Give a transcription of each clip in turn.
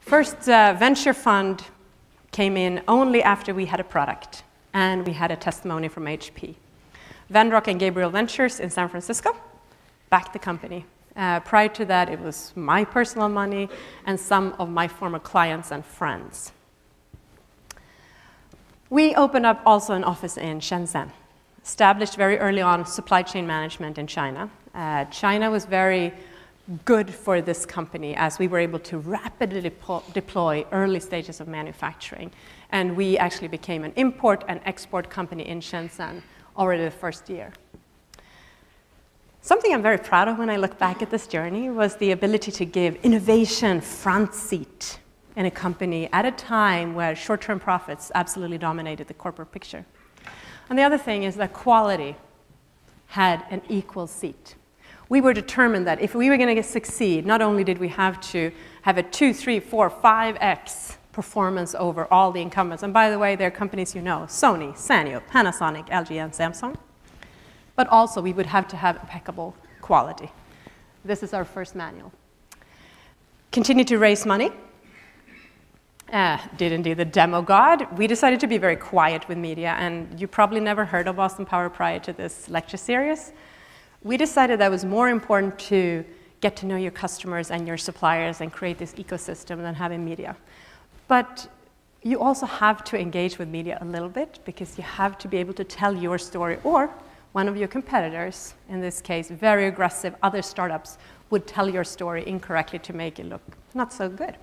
First venture fund came in only after we had a product and we had a testimony from HP. Venrock and Gabriel Ventures in San Francisco backed the company. Prior to that, it was my personal money and some of my former clients and friends. We opened up also an office in Shenzhen, established very early on supply chain management in China. China was very good for this company as we were able to rapidly deploy early stages of manufacturing. And we actually became an import and export company in Shenzhen already the first year. Something I'm very proud of when I look back at this journey was the ability to give innovation front seat in a company at a time where short-term profits absolutely dominated the corporate picture. And the other thing is that quality had an equal seat. We were determined that if we were going to succeed, not only did we have to have a 2, 3, 4, 5x performance over all the incumbents, and by the way, they're companies you know, Sony, Sanyo, Panasonic, LG, and Samsung, but also we would have to have impeccable quality. This is our first manual. Continue to raise money. Did indeed the demo god. We decided to be very quiet with media, and you probably never heard of Boston Power prior to this lecture series. We decided that it was more important to get to know your customers and your suppliers and create this ecosystem than having media. But you also have to engage with media a little bit because you have to be able to tell your story, or one of your competitors, in this case, very aggressive other startups, would tell your story incorrectly to make it look not so good.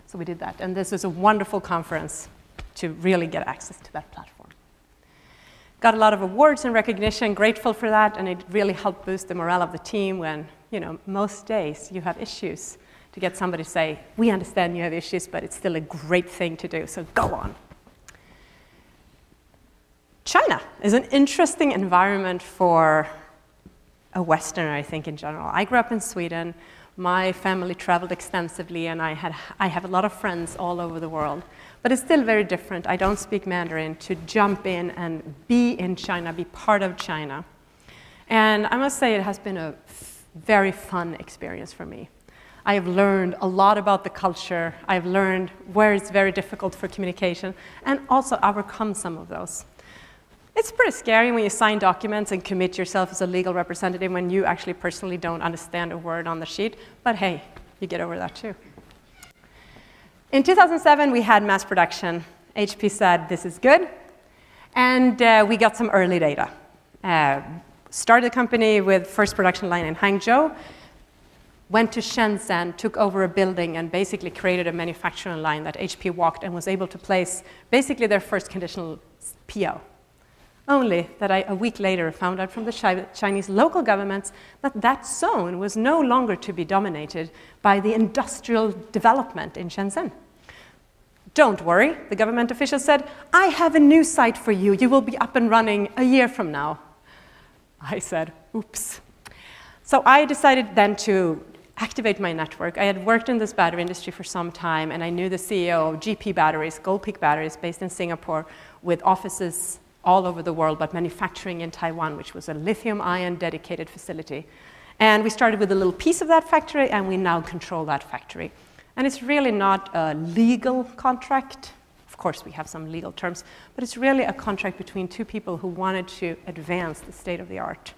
So we did that, and this was a wonderful conference to really get access to that platform. Got a lot of awards and recognition, grateful for that, and it really helped boost the morale of the team when, you know, most days you have issues. To get somebody to say, we understand you have issues, but it's still a great thing to do, so go on. China is an interesting environment for a Westerner, I think, in general. I grew up in Sweden. My family traveled extensively, and I have a lot of friends all over the world. But it's still very different. I don't speak Mandarin. To jump in and be in China, be part of China. And I must say it has been a very fun experience for me. I have learned a lot about the culture. I've learned where it's very difficult for communication, and also overcome some of those. It's pretty scary when you sign documents and commit yourself as a legal representative when you actually personally don't understand a word on the sheet, but hey, you get over that too. In 2007, we had mass production. HP said, this is good, and we got some early data. Started the company with first production line in Hangzhou, went to Shenzhen, took over a building, and basically created a manufacturing line that HP walked and was able to place basically their first conditional PO. Only that I, a week later, found out from the Chinese local governments that that zone was no longer to be dominated by the industrial development in Shenzhen. Don't worry, the government official said, I have a new site for you. You will be up and running a year from now. I said, oops. So I decided then to activate my network. I had worked in this battery industry for some time, and I knew the CEO of GP Batteries, Gold Peak Batteries, based in Singapore, with offices all over the world, but manufacturing in Taiwan, which was a lithium-ion dedicated facility. And we started with a little piece of that factory, and we now control that factory. And it's really not a legal contract. Of course, we have some legal terms, but it's really a contract between two people who wanted to advance the state of the art.